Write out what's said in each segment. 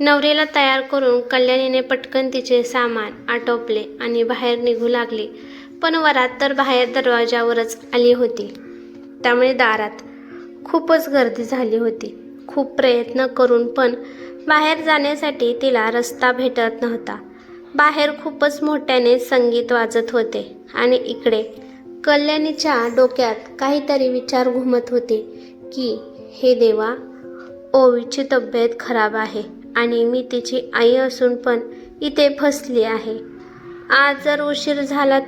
नवरीला तयार करून कल्याणीने पटकन तिचे सामान आटोपले आणि बाहेर निघू लागली. पण वरात तर बाहेर दरवाजावरच आली होती. त्यामुळे दारात खूपच गर्दी झाली होती. खूप प्रयत्न करून पण बाहेर जाण्यासाठी तिला रस्ता भेटत नव्हता. बाहेर खूपच मोठ्याने संगीत वाजत होते आणि इकडे कल्याणीच्या डोक्यात काहीतरी विचार घुमत होते की हे देवा, ओवीची तब्येत खराब आहे आणि मी तिची आई असून पण इथे फसली आहे. आज जर उशीर झाला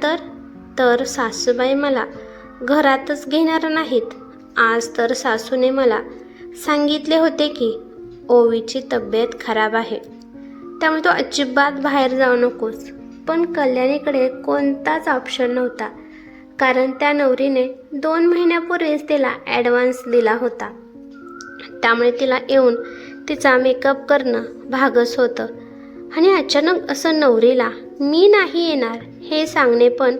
तर सासूबाई मला घरातच घेणार नाहीत. आज तर सासूने मला सांगितले होते की ओवीची तब्येत खराब आहे, त्यामुळे तो अजिबात बाहेर जाऊ नकोस. पण कल्याणीकडे कोणताच ऑप्शन नव्हता, कारण त्या नवरीने 2 महिन्यापूर्वीच तिला ॲडव्हान्स दिला होता. त्यामुळे तिला येऊन तिचा मेकअप करणं भागच होतं. आणि अचानक असं नवरीला मी नाही येणार हे सांगणे पण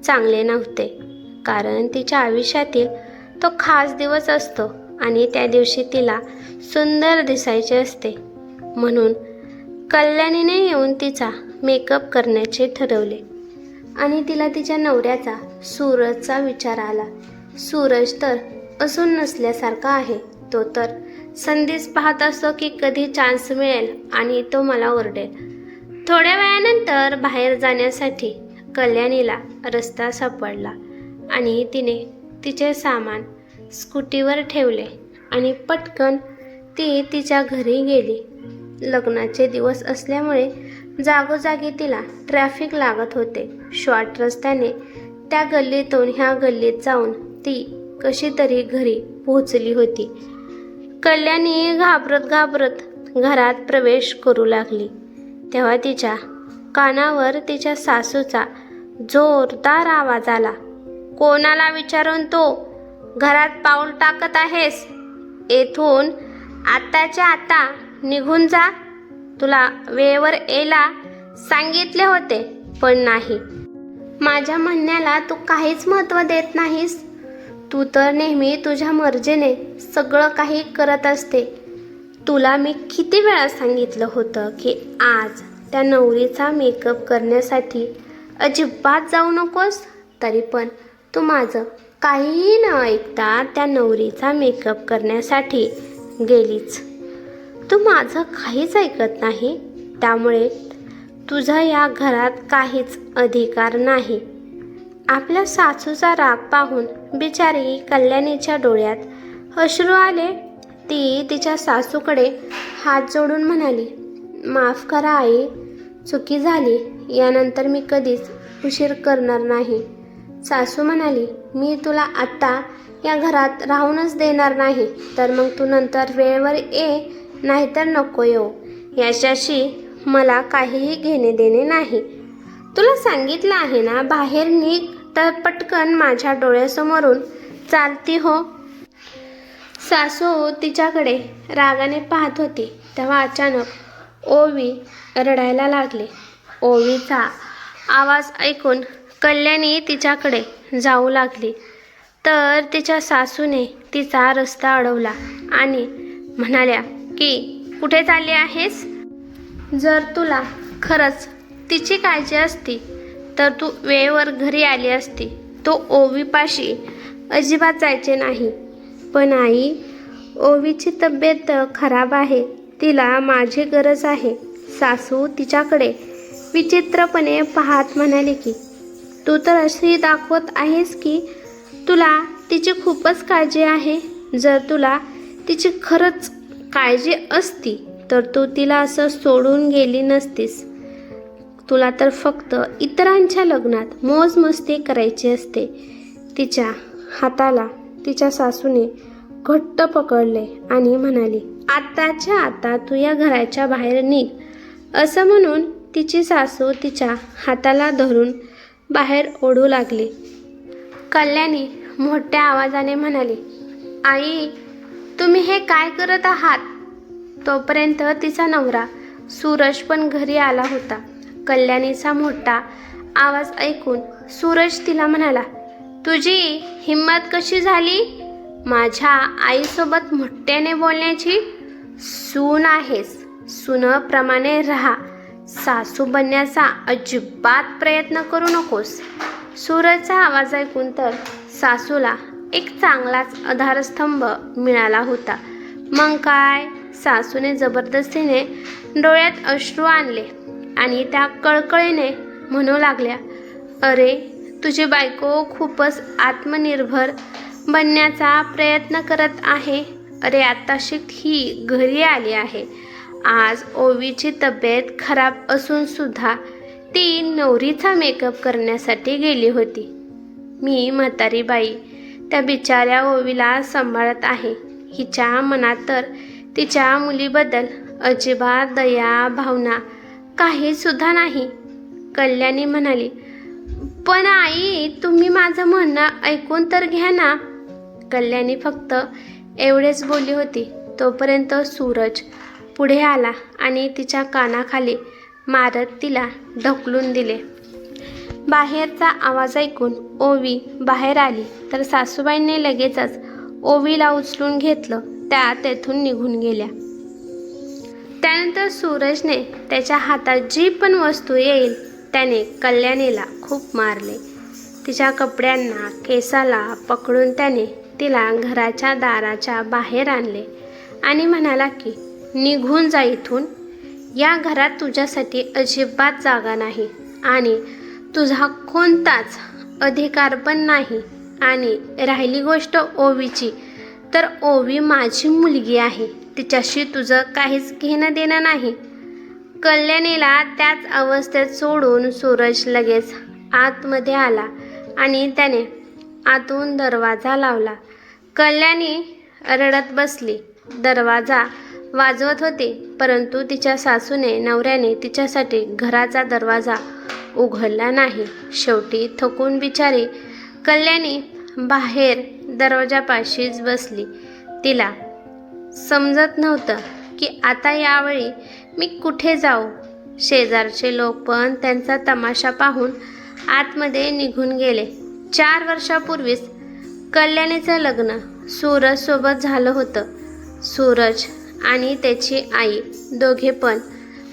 चांगले नव्हते, कारण तिच्या आयुष्यातील तो खास दिवस असतो आणि त्या दिवशी तिला सुंदर दिसायचे असते. म्हणून कल्याणीने येऊन तिचा मेकअप करण्याचे ठरवले आणि तिला तिच्या नवऱ्याचा सूरजचा विचार आला. सूरज तर असून नसल्यासारखा आहे. तो तर संधीच पाहत असतो की कधी चान्स मिळेल आणि तो मला ओरडेल. थोड्या वेळानंतर बाहेर जाण्यासाठी कल्याणीला रस्ता सापडला आणि तिने तिचे सामान स्कूटीवर ठेवले आणि पटकन ती तिच्या घरी गेली. लग्नाचे दिवस असल्यामुळे जागोजागी तिला ट्रॅफिक लागत होते. शॉर्ट रस्त्याने त्या गल्लीतून ह्या गल्लीत जाऊन ती कशी तरी घरी पोहोचली होती. कल्याणी घाबरत घरात प्रवेश करू लागली तेव्हा तिच्या कानावर तिच्या सासूचा जोरदार आवाज आला. कोणाला विचारून तू घरात पाऊल टाकत आहेस? येथून आताच्या आता निघून जा. तुला वेळेवर यायला सांगितले होते पण नाही. माझ्या म्हणण्याला तू काहीच महत्त्व देत नाहीस. तू तर नेहमी तुझ्या मर्जीने सगळं काही करत असते. तुला मी किती वेळा सांगितलं होतं की आज त्या नवरीचा मेकअप करण्यासाठी अजिबात जाऊ नकोस, तरी पण तू माझं काहीही न ऐकता त्या नवरीचा मेकअप करण्यासाठी गेलीच. तू माझं काहीच ऐकत नाही, त्यामुळे तुझा या घरात काहीच अधिकार नाही. आपल्या सासूचा राग पाहून बिचारी कल्याणीच्या डोळ्यात अश्रू आले. ती तिच्या सासूकडे हात जोडून म्हणाली, माफ करा आई, चुकी झाली. यानंतर मी कधीच उशीर करणार नाही. सासू म्हणाली, मी तुला आत्ता या घरात राहूनच देणार नाही, तर मग तू नंतर वेळेवर ये, नाहीतर नको येऊ. याच्याशी मला काहीही घेणे देणे नाही. तुला सांगितलं आहे ना, बाहेर निघ, तर पटकन माझ्या डोळ्यासमोरून चालती हो. सासू तिच्याकडे रागाने पाहत होती तेव्हा अचानक ओवी रडायला लागले. ओवीचा आवाज ऐकून कल्याणी तिच्याकडे जाऊ लागली तर तिच्या सासूने तिचा रस्ता अडवला आणि म्हणाल्या की कुठे चालली आहेस? जर तुला खरंच तिची काळजी असती तर तू वेळेवर घरी आली असती. तो ओवीपाशी अजिबात जायचे नाही. पण आई, ओवीची तब्येत खराब आहे, तिला माझी गरज आहे. सासू तिच्याकडे विचित्रपणे पाहत म्हणाले की तू तर अशी दाखवत आहेस की तुला तिची खूपच काळजी आहे. जर तुला तिची खरंच काळजी असती तर तू तिला असं सोडून गेली नसतीस. तुला तर फक्त इतरांच्या लग्नात मौज-मस्ती करायची असते. तिच्या हाताला तिच्या सासूने घट्ट पकडले आणि म्हणाली, आताच्या आता तू या घराच्या बाहेर निघ. असं म्हणून तिची सासू तिच्या हाताला धरून बाहेर ओढू लागली. कल्याणी मोठ्या आवाजाने म्हणाली, आई, तुम्ही हे काय करत आहात? तोपर्यंत तिचा नवरा सूरज पण घरी आला होता. कल्याणीचा मोठा आवाज ऐकून सूरज तिला म्हणाला, तुझी हिम्मत कशी झाली? माझ्या आईसोबत मोठ्याने बोलण्याची? सून आहेस, सुनेप्रमाणे राहा. सासू बनण्याचा अजिबात प्रयत्न करू नकोस. सूरजचा आवाज ऐकून तर सासूला एक चांगलाच आधारस्तंभ मिळाला होता. मग काय, सासूने जबरदस्तीने डोळ्यात अश्रू आणले आणि त्या कळकळीने म्हणू लागल्या, अरे तुझी बायको खूपच आत्मनिर्भर बनण्याचा प्रयत्न करत आहे. अरे आत्ताशी ही घरी आली आहे. आज ओवीची तब्येत खराब असून सुद्धा ती नवरीचा मेकअप करण्यासाठी गेली होती. मी म्हातारी बाई त्या बिचाऱ्या ओवीला सांभाळत आहे. हिच्या मनात तर तिच्या मुलीबद्दल अजिबात दया भावना काही सुद्धा नाही. कल्याणी म्हणाली, पण आई तुम्ही माझं म्हणणं ऐकून तर घ्या ना. कल्याणी फक्त एवढेच बोलली होती तोपर्यंत सूरज पुढे आला आणि तिच्या कानाखाली मारत तिला ढकलून दिले. बाहेरचा आवाज ऐकून ओवी बाहेर आली तर सासूबाईंनी लगेचच ओवीला उचलून घेतलं. त्या तेथून निघून गेल्या. त्यानंतर सूरजने त्याच्या हातात जी पण वस्तू येईल त्याने कल्याणीला खूप मारले. तिच्या कपड्यांना केसाला पकडून त्याने तिला घराच्या दाराच्या बाहेर आणले आणि म्हणाला की निघून जा इथून. या घरात तुझ्यासाठी अजिबात जागा नाही आणि तुझा कोणताच अधिकार पण नाही. आणि राहिली गोष्ट ओवीची, तर ओवी माझी मुलगी आहे. तिच्याशी तुझं काहीच घेणं देणं नाही. कल्याणीला त्याच अवस्थेत सोडून सूरज लगेच आतमध्ये आला आणि त्याने आतून दरवाजा लावला. कल्याणी रडत बसली. दरवाजा वाजवत होते परंतु तिच्या सासूने नवऱ्याने तिच्यासाठी घराचा दरवाजा उघडला नाही. शेवटी थकून बिचारी कल्याणी बाहेर दरवाजापाशीच बसली. तिला समजत नव्हतं की आता यावेळी मी कुठे जाऊ. शेजारचे लोक पण त्यांचा तमाशा पाहून आतमध्ये निघून गेले. 4 वर्षापूर्वीच कल्याणीचं लग्न सूरजसोबत झालं होतं. सूरज आणि त्याची आई दोघे पण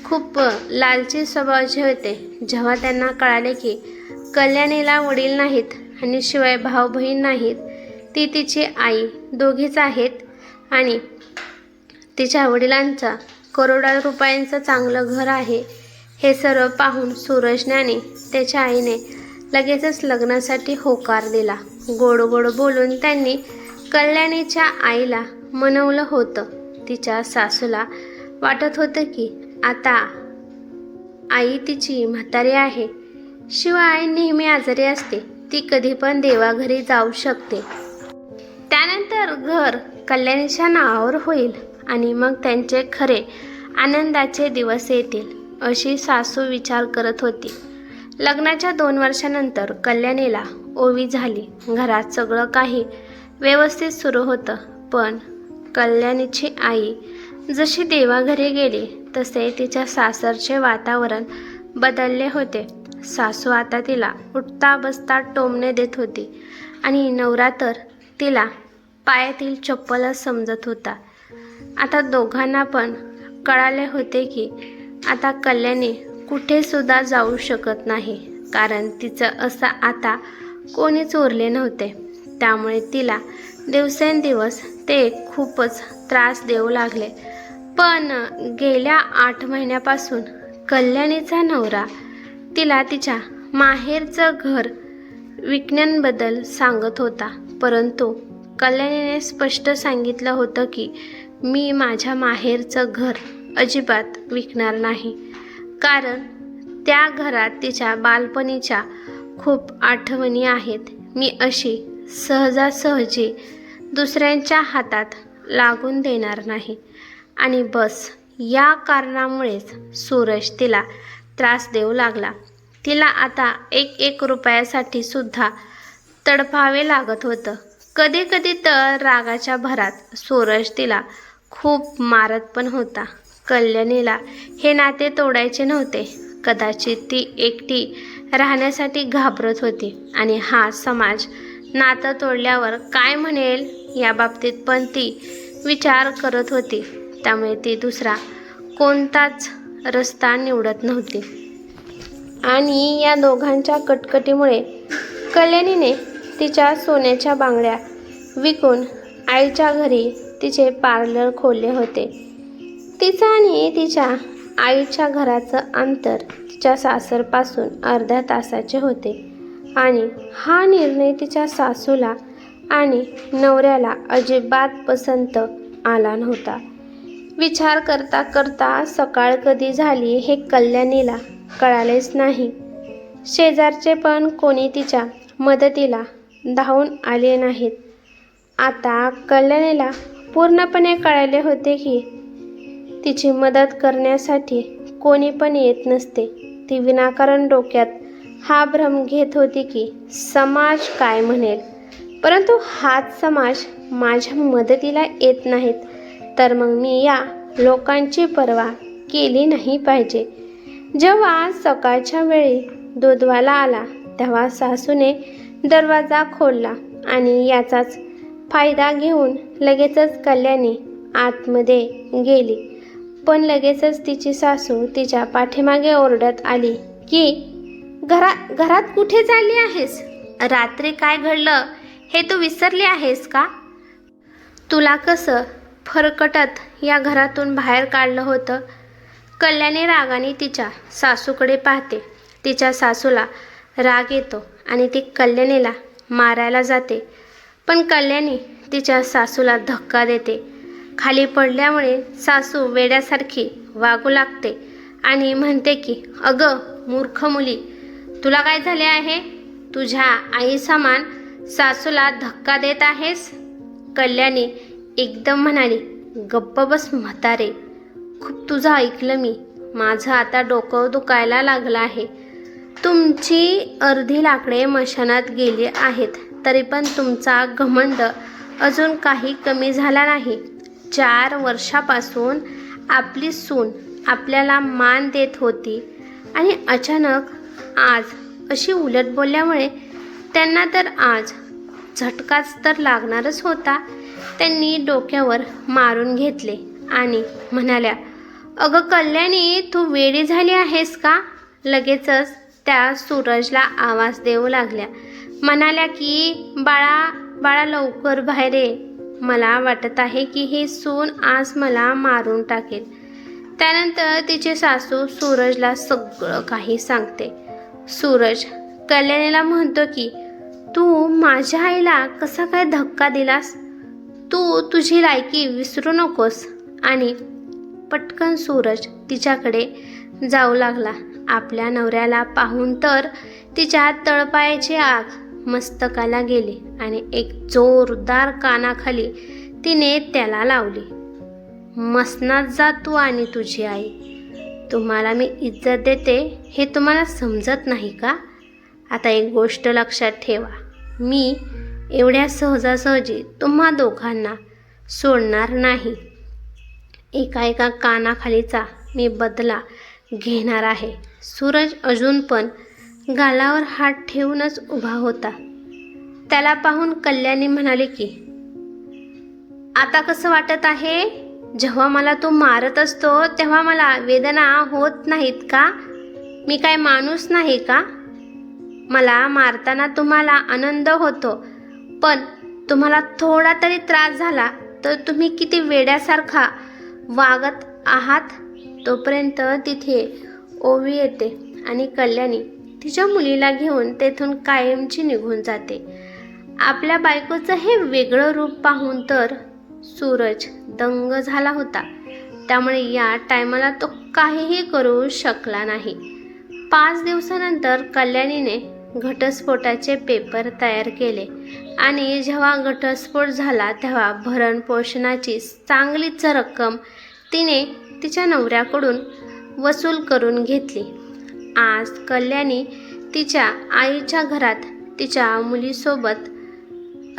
खूप लालची स्वभावाचे होते. जेव्हा त्यांना कळाले की कल्याणीला वडील नाहीत आणि शिवाय भाऊ बहीण नाहीत, ती तिची आई दोघीच आहेत आणि तिच्या वडिलांचा करोडो रुपयांचं चांगलं घर आहे, हे सर्व पाहून सूरजने आणि त्याच्या आईने लगेचच लग्नासाठी होकार दिला. गोड गोड बोलून त्यांनी कल्याणीच्या आईला मनवलं होतं. तिच्या सासूला वाटत होतं की आता आई तिची म्हातारी आहे, शिवाय नेहमी आजारी असते, ती कधी पण देवाघरी जाऊ शकते. त्यानंतर घर कल्याणीच्या नावावर होईल आणि मग त्यांचे खरे आनंदाचे दिवस येतील अशी सासू विचार करत होती. लग्नाच्या 2 वर्षानंतर कल्याणीला ओवी झाली. घरात सगळं काही व्यवस्थित सुरू होतं. पण कल्याणीची आई जशी देवाघरी गेली तसे तिच्या सासरचे वातावरण बदलले होते. सासू आता तिला उठता बसता टोमणे देत होती आणि नवरा तर तिला पायातील चप्पलच समजत होता. आता दोघांना पण कळाले होते की आता कल्याणी कुठेसुद्धा जाऊ शकत नाही, कारण तिचं असं आता कोणीच उरले नव्हते. त्यामुळे तिला दिवसेंदिवस ते खूपच त्रास देऊ लागले. पण गेल्या 8 महिन्यापासून कल्याणीचा नवरा तिला तिच्या माहेरचं घर विकण्याबद्दल सांगत होता. परंतु कल्याणीने स्पष्ट सांगितलं होतं की मी माझ्या माहेरचं घर अजिबात विकणार नाही, कारण त्या घरात तिच्या बालपणीच्या खूप आठवणी आहेत. मी अशी सहजासहजी दुसऱ्यांच्या हातात लागून देणार नाही. आणि बस या कारणामुळेच सूरज तिला त्रास देऊ लागला. तिला आता 1 रुपयासाठी सुद्धा तडपावे लागत होतं. कधी कधी तर रागाच्या भरात सूरज तिला खूप मारत पण होता. कल्याणीला हे नाते तोडायचे नव्हते. कदाचित ती एकटी राहण्यासाठी घाबरत होती आणि हा समाज नातं तोडल्यावर काय म्हणेल या बाबतीत पण ती विचार करत होती. त्यामुळे ती दुसरा कोणताच रस्ता निवडत नव्हती. आणि या दोघांच्या कटकटीमुळे कल्याणीने तिच्या सोन्याच्या बांगड्या विकून आईच्या घरी तिचे पार्लर खोलले होते. तिचं आणि तिच्या आईच्या घराचं अंतर तिच्या सासरपासून अर्ध्या तासाचे होते आणि हा निर्णय तिच्या सासूला आणि नवऱ्याला अजिबात पसंत आला नव्हता. विचार करता करता सकाळ कधी झाली हे कल्याणीला कळालेच नाही. शेजारचे पण कोणी तिच्या मदतीला धावून आले नाहीत. आता कल्याणीला पूर्णपणे कळाले होते की तिची मदत करण्यासाठी कोणी पण येत नसते. ती विनाकारण डोक्यात हा भ्रम घेत होती की समाज काय म्हणेल, परंतु हाच समाज माझ्या मदतीला येत नाहीत तर मग मी या लोकांची पर्वा केली नाही पाहिजे. जेव्हा सकाळच्या वेळी दूधवाला आला तेव्हा सासूने दरवाजा खोलला आणि याचाच फायदा घेऊन लगेचच कल्याणी आतमध्ये गेली. पण लगेचच तिची सासू तिच्या पाठीमागे ओरडत आली की घरात कुठे चालली आहेस? रात्री काय घडलं हे तू विसरली आहेस का? तुला कसं फरकटत या घरातून बाहेर काढलं होतं? कल्याणी रागाने तिच्या सासूकडे पाहते. तिच्या सासूला राग येतो आणि ती कल्याणीला मारायला जाते. पण कल्याणी तिच्या सासूला धक्का देते. खाली पडल्यामुळे सासू वेड्यासारखी वागू लागते आणि म्हणते की अगं मूर्ख मुली, तुला काय झाले आहे? तुझ्या आई समान सासूला धक्का देत आहेस? कल्याणी एकदम म्हणाली, गप्प बस म्हातारे, खूप तुझं ऐकलं मी. माझं आता डोकं दुखायला लागलं आहे. तुमची अर्धी लाकडे मशानात गेली आहेत तरी पण तुमचा घमंड अजून काही कमी झाला नाही. 4 वर्षापासून आपली सून आपल्याला मान देत होती आणि अचानक आज अशी उलट बोलल्यामुळे त्यांना तर आज झटकाच तर लागणारच होता. त्यांनी डोक्यावर मारून घेतले आणि म्हणाल्या, अगं कल्याणी, तू वेडी झाली आहेस का? लगेचच त्या सूरजला आवाज देऊ लागल्या. म्हणाल्या की बाळा लवकर बाहेर ये. मला वाटत आहे की ही सून आज मला मारून टाकेल. त्यानंतर तिची सासू सूरजला सगळं काही सांगते. सूरज कल्याणीला म्हणतो की तू माझ्या आईला कसा काय धक्का दिलास? तू तुझी लायकी विसरू नकोस. आणि पटकन सूरज तिच्याकडे जाऊ लागला. आपल्या नवऱ्याला पाहून तर तिच्या तळपायाची आग मस्तकाला गेली आणि एक जोरदार कानाखाली तिने त्याला लावली. मसनात जा तू आणि तुझी आई. तुम्हाला मी इज्जत देते हे तुम्हाला समजत नाही का? आता एक गोष्ट लक्षात ठेवा, मी एवढ्या सहजासहजी तुम्हा दोघांना सोडणार नाही. एका कानाखालीचा मी बदला घेणार आहे. सूरज अजून पण गालावर हात ठेवूनच उभा होता. त्याला पाहून कल्याणी म्हणाली की आता कसं वाटत आहे? जेव्हा मला तू मारत असतो तेव्हा मला वेदना होत नाहीत का? मी काय माणूस नाही का? मला मारताना तुम्हाला आनंद होतो, पण तुम्हाला थोडा तरी त्रास झाला तर तुम्ही किती वेड्यासारखा वागत आहात. तोपर्यंत तिथे ओवी येते आणि कल्याणी तिच्या मुलीला घेऊन तेथून कायमची निघून जाते. आपल्या बायकोचं हे वेगळं रूप पाहून तर सूरज दंग झाला होता. त्यामुळे या टायमाला तो काहीही करू शकला नाही. 5 दिवसानंतर कल्याणीने घटस्फोटाचे पेपर तयार केले आणि जेव्हा घटस्फोट झाला तेव्हा भरणपोषणाची चांगलीच रक्कम तिने तिच्या नवऱ्याकडून वसूल करून घेतली. आज कल्याणी तिच्या आईच्या घरात तिच्या मुलीसोबत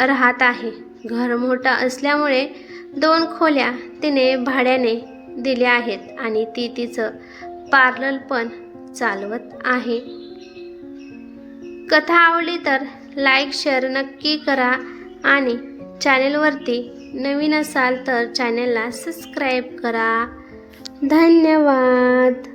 राहत आहे. घर मोठं असल्यामुळे 2 खोल्या तिने भाड्याने दिल्या आहेत आणि ती तिचं पार्लर पण चालवत आहे. कथा आवडली तर लाईक शेअर नक्की करा आणि चॅनेलवरती नवीन असाल तर चॅनेलला सबस्क्राईब करा. धन्यवाद.